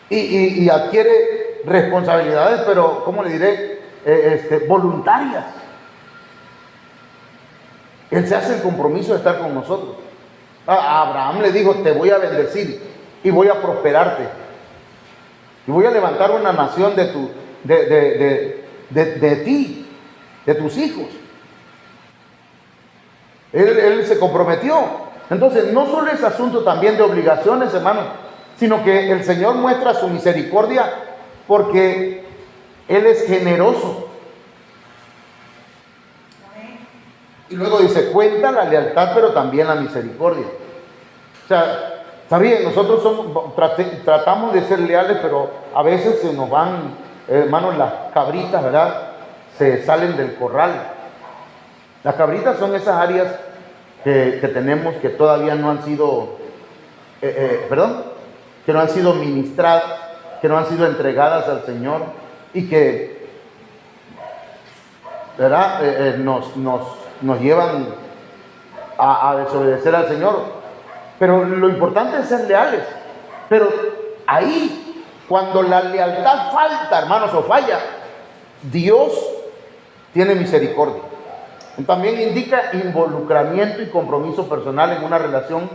y adquiere responsabilidades, pero, ¿cómo le diré? Voluntarias. Él se hace el compromiso de estar con nosotros. A Abraham le dijo, te voy a bendecir y voy a prosperarte y voy a levantar una nación de ti, de tus hijos. Él se comprometió. Entonces no solo es asunto también de obligaciones, hermanos, sino que el Señor muestra su misericordia porque Él es generoso. Y luego dice, cuenta la lealtad, pero también la misericordia. O sea, está bien, nosotros tratamos de ser leales, pero a veces se nos van, hermanos, las cabritas, ¿verdad? Se salen del corral. Las cabritas son esas áreas que tenemos que todavía no han sido, que no han sido ministradas, que no han sido entregadas al Señor y que, ¿verdad? Nos llevan a desobedecer al Señor. Pero lo importante es ser leales. Pero ahí, cuando la lealtad falta, hermanos, o falla, Dios tiene misericordia. También indica involucramiento y compromiso personal en una relación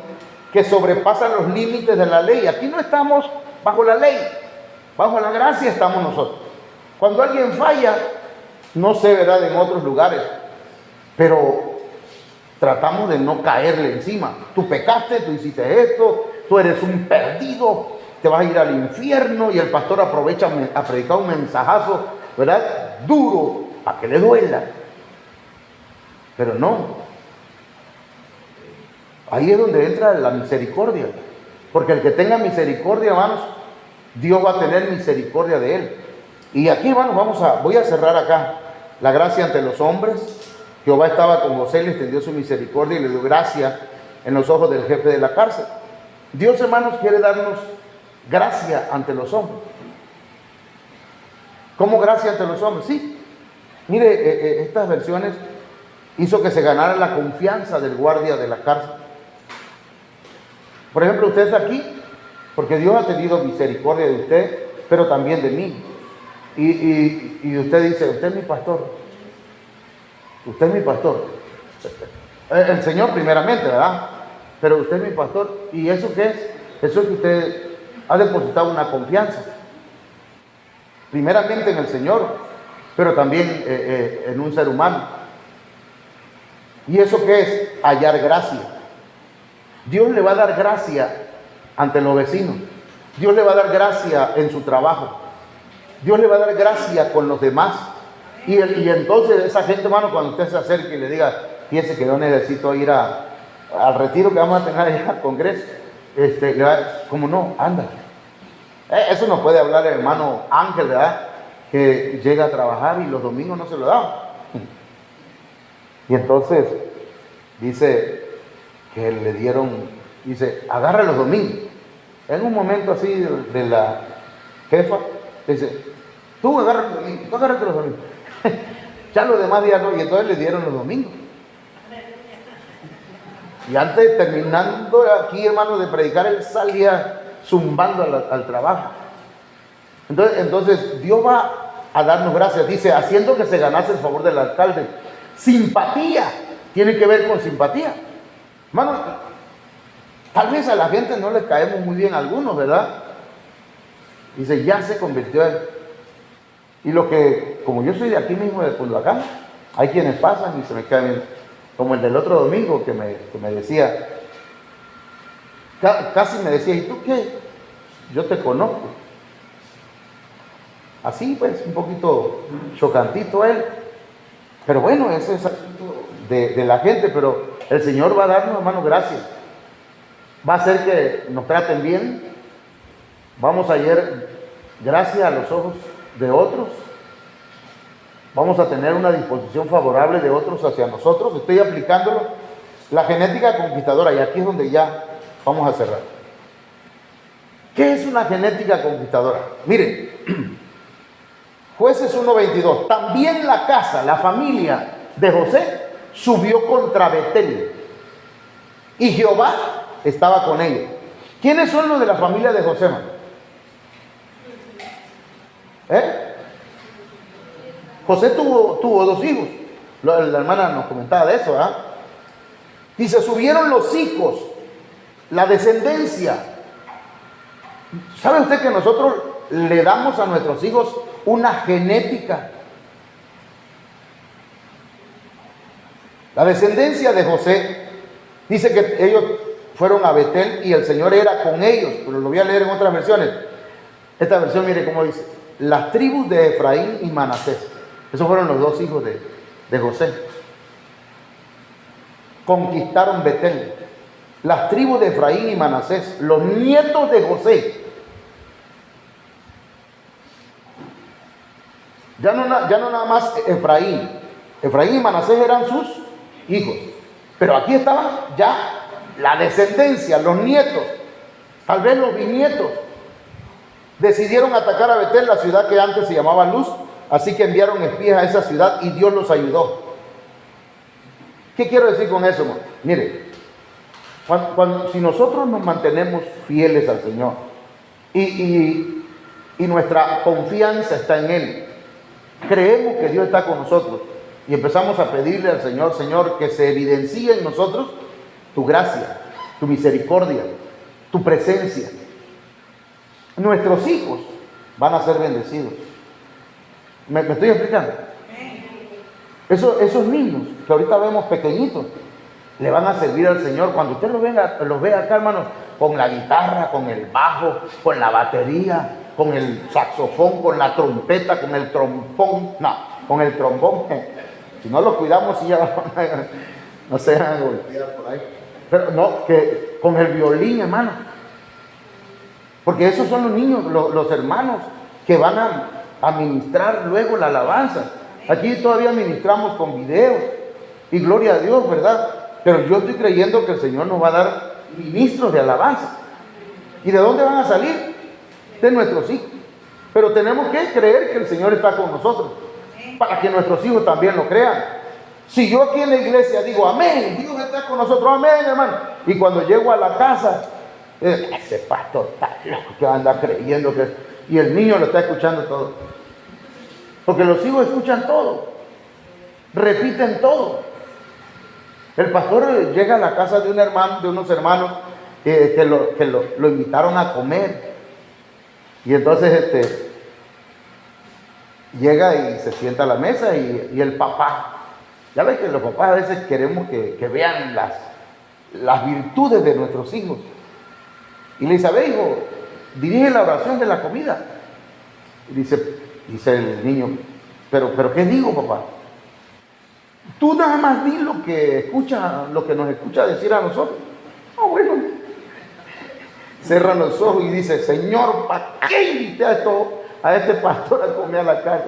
que sobrepasa los límites de la ley. Aquí no estamos bajo la ley, bajo la gracia estamos nosotros. Cuando alguien falla, no sé, ¿verdad?, en otros lugares, pero tratamos de no caerle encima. Tú pecaste, tú hiciste esto, tú eres un perdido, te vas a ir al infierno, y el pastor aprovecha a predicar un mensajazo, ¿verdad?, duro, para que le duela. Pero no. Ahí es donde entra la misericordia. Porque el que tenga misericordia, hermanos, Dios va a tener misericordia de él. Y aquí, hermanos, voy a cerrar acá. La gracia ante los hombres. Jehová estaba con José, le extendió su misericordia y le dio gracia en los ojos del jefe de la cárcel. Dios, hermanos, quiere darnos gracia ante los hombres. ¿Cómo gracia ante los hombres? Sí. Mire, estas versiones hizo que se ganara la confianza del guardia de la cárcel. Por ejemplo, usted está aquí porque Dios ha tenido misericordia de usted, pero también de mí. Y usted dice, usted es mi pastor. Usted es mi pastor. El Señor primeramente, ¿verdad? Pero usted es mi pastor. ¿Y eso qué es? Eso es que usted ha depositado una confianza. Primeramente en el Señor, pero también en un ser humano. ¿Y eso qué es? Hallar gracia. Dios le va a dar gracia ante los vecinos. Dios le va a dar gracia en su trabajo. Dios le va a dar gracia con los demás. Y entonces esa gente, hermano, cuando usted se acerque y le diga, fíjese que yo necesito ir al retiro que vamos a tener allá al Congreso, le va a decir, ¿cómo no? Anda. Eso nos puede hablar el hermano Ángel, ¿verdad? Que llega a trabajar y los domingos no se lo da. Y entonces dice que le dieron, dice, agarra los domingos. En un momento así de la jefa, dice, tú agárrate los domingos, tú agárrate los domingos. Ya los demás días no, y entonces le dieron los domingos. Y antes, terminando aquí, hermano, de predicar, él salía zumbando al trabajo. Entonces Dios va a darnos gracias, dice, haciendo que se ganase el favor del alcalde. Simpatía, tiene que ver con simpatía. Hermano, tal vez a la gente no le caemos muy bien a algunos, ¿verdad? Dice, ya se convirtió él. Y lo que, como yo soy de aquí mismo, de Culhuacán, hay quienes pasan y se me quedan viendo. Como el del otro domingo que me decía, casi me decía, ¿y tú qué? Yo te conozco. Así pues, un poquito chocantito él. Pero bueno, ese es asunto de la gente, pero el Señor va a darnos, hermano, gracias. Va a hacer que nos traten bien. Vamos a hallar gracia a los ojos de otros. Vamos a tener una disposición favorable de otros hacia nosotros. Estoy aplicándolo. La genética conquistadora, y aquí es donde ya vamos a cerrar. ¿Qué es una genética conquistadora? Miren, Jueces 1:22. También la casa, la familia de José subió contra Betel, y Jehová estaba con ellos. ¿Quiénes son los de la familia de José, man? José tuvo 2 hijos. La hermana nos comentaba de eso, ¿ah? Dice, subieron los hijos, la descendencia. ¿Sabe usted que nosotros le damos a nuestros hijos una genética? La descendencia de José, dice que ellos fueron a Betel y el Señor era con ellos, pero lo voy a leer en otras versiones. Esta versión, mire cómo dice: las tribus de Efraín y Manasés. Esos fueron los 2 hijos de José. Conquistaron Betel. Las tribus de Efraín y Manasés, los nietos de José. Ya no nada más Efraín. Efraín y Manasés eran sus hijos. Pero aquí estaba ya la descendencia, los nietos, tal vez los bisnietos. Decidieron atacar a Betel, la ciudad que antes se llamaba Luz. Así que enviaron espías a esa ciudad y Dios los ayudó. ¿Qué quiero decir con eso, hermano? Mire, si nosotros nos mantenemos fieles al Señor y nuestra confianza está en Él, creemos que Dios está con nosotros y empezamos a pedirle al Señor, Señor, que se evidencie en nosotros tu gracia, tu misericordia, tu presencia, nuestros hijos van a ser bendecidos. ¿Me estoy explicando? Esos niños que ahorita vemos pequeñitos, le van a servir al Señor. Cuando usted los vea acá, hermano, con la guitarra, con el bajo, con la batería, con el saxofón, con la trompeta, con el trombón, con el trombón. Si no los cuidamos, sí ya no se van a golpear por ahí. Pero no, que con el violín, hermano. Porque esos son los niños, los hermanos que van a ministrar luego la alabanza. Aquí todavía ministramos con videos y gloria a Dios, ¿verdad? Pero yo estoy creyendo que el Señor nos va a dar ministros de alabanza. ¿Y de dónde van a salir? De nuestros hijos. Pero tenemos que creer que el Señor está con nosotros para que nuestros hijos también lo crean. Si yo aquí en la iglesia digo amén, Dios está con nosotros, amén, hermano, y cuando llego a la casa, ese pastor está loco que anda creyendo que... y el niño lo está escuchando todo. Porque los hijos escuchan todo, repiten todo. El pastor llega a la casa de unos hermanos que lo invitaron a comer. Y entonces llega y se sienta a la mesa y el papá, ya ves que los papás a veces queremos que vean las virtudes de nuestros hijos. Y le dice, a ver, hijo, dirige la oración de la comida. Y dice el niño, pero ¿qué digo, papá? Tú nada más di lo que nos escucha decir a nosotros. Ah, bueno. Cierra los ojos y dice, Señor, ¿para qué invité a este pastor a comer a la casa?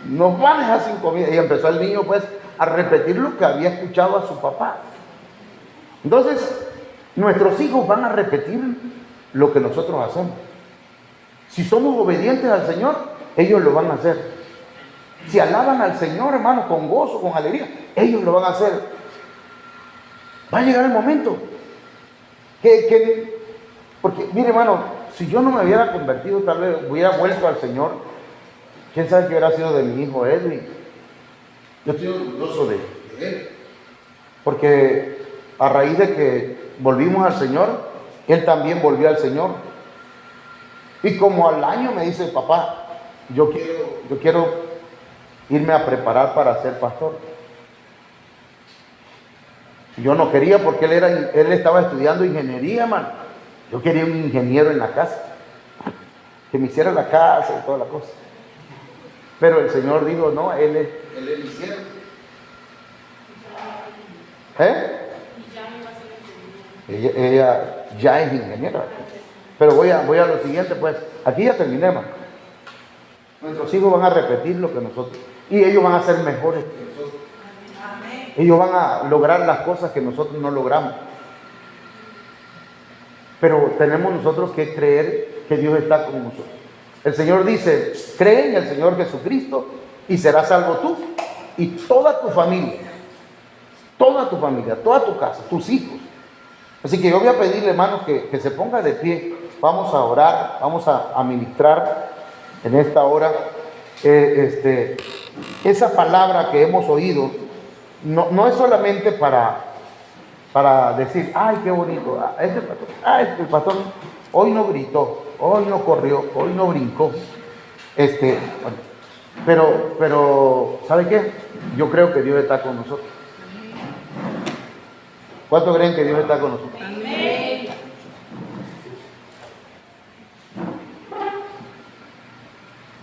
Nos va a dejar sin comida. Y empezó el niño pues a repetir lo que había escuchado a su papá. Entonces, nuestros hijos van a repetir lo que nosotros hacemos. Si somos obedientes al Señor, ellos lo van a hacer. Si alaban al Señor, hermano, con gozo, con alegría, ellos lo van a hacer. Va a llegar el momento porque, mire, hermano, si yo no me hubiera convertido, tal vez hubiera vuelto al Señor, quién sabe qué hubiera sido de mi hijo Edwin. Yo estoy orgulloso de él, porque a raíz de que volvimos al Señor, él también volvió al Señor. Y como al año me dice, papá, yo quiero irme a preparar para ser pastor. Yo no quería porque él estaba estudiando ingeniería, hermano. Yo quería un ingeniero en la casa, que me hiciera la casa y toda la cosa. Pero el Señor dijo, no, él es el hicieron. Ella ya es ingeniera. Pero voy a lo siguiente, pues. Aquí ya terminé, hermano. Nuestros hijos van a repetir lo que nosotros. Y ellos van a ser mejores que nosotros. Ellos van a lograr las cosas que nosotros no logramos. Pero tenemos nosotros que creer que Dios está con nosotros. El Señor dice, cree en el Señor Jesucristo y serás salvo tú y toda tu familia, toda tu casa, tus hijos. Así que yo voy a pedirle, hermanos, que se ponga de pie. Vamos a orar, vamos a ministrar en esta hora. Esa palabra que hemos oído no es solamente para decir, ay, qué bonito, el pastor hoy no gritó, hoy no corrió, hoy no brincó. Pero, ¿sabe qué? Yo creo que Dios está con nosotros. ¿Cuántos creen que Dios está con nosotros? Amén.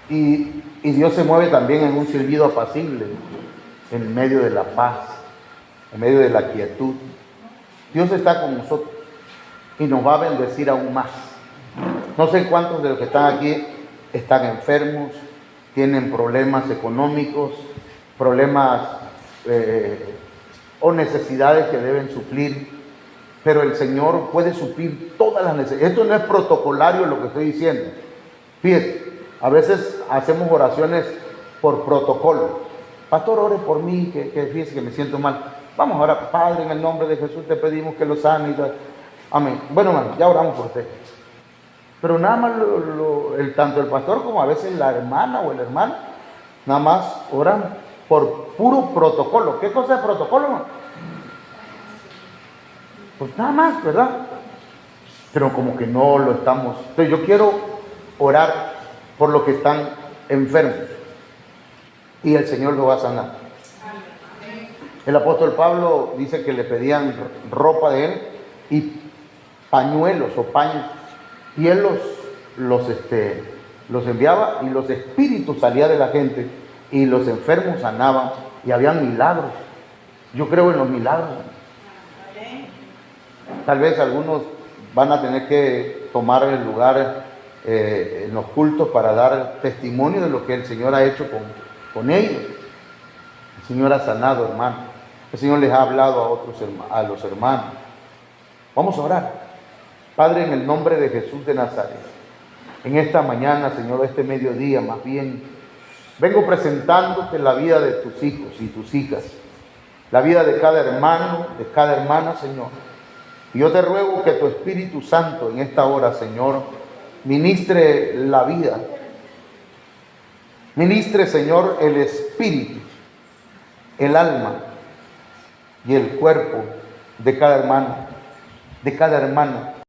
Y Dios se mueve también en un silbido apacible, en medio de la paz, en medio de la quietud. Dios está con nosotros y nos va a bendecir aún más. No sé cuántos de los que están aquí están enfermos, tienen problemas económicos, problemas o necesidades que deben suplir, pero el Señor puede suplir todas las necesidades. Esto no es protocolario lo que estoy diciendo. Fíjese, a veces hacemos oraciones por protocolo. Pastor, ore por mí, que fíjese que me siento mal. Vamos ahora, Padre, en el nombre de Jesús te pedimos que lo sane y tal. Amén. Bueno, hermano, ya oramos por usted. Pero nada más tanto el pastor como a veces la hermana o el hermano, nada más oran por puro protocolo. ¿Qué cosa es protocolo, hermano? Pues nada más, ¿verdad? Pero como que no lo estamos. Entonces yo quiero orar por los que están enfermos y el Señor lo va a sanar. El apóstol Pablo dice que le pedían ropa de él y pañuelos o paños, y él los enviaba y los espíritus salían de la gente y los enfermos sanaban y habían milagros. Yo creo en los milagros. Tal vez algunos van a tener que tomar el lugar en los cultos para dar testimonio de lo que el Señor ha hecho con ellos. El Señor ha sanado, hermano. El Señor les ha hablado a los hermanos. Vamos a orar. Padre, en el nombre de Jesús de Nazaret, en esta mañana, Señor, este mediodía más bien, vengo presentándote la vida de tus hijos y tus hijas, la vida de cada hermano, de cada hermana, Señor. Y yo te ruego que tu Espíritu Santo en esta hora, Señor, ministre la vida. Ministre, Señor, el espíritu, el alma y el cuerpo de cada hermano, de cada hermana.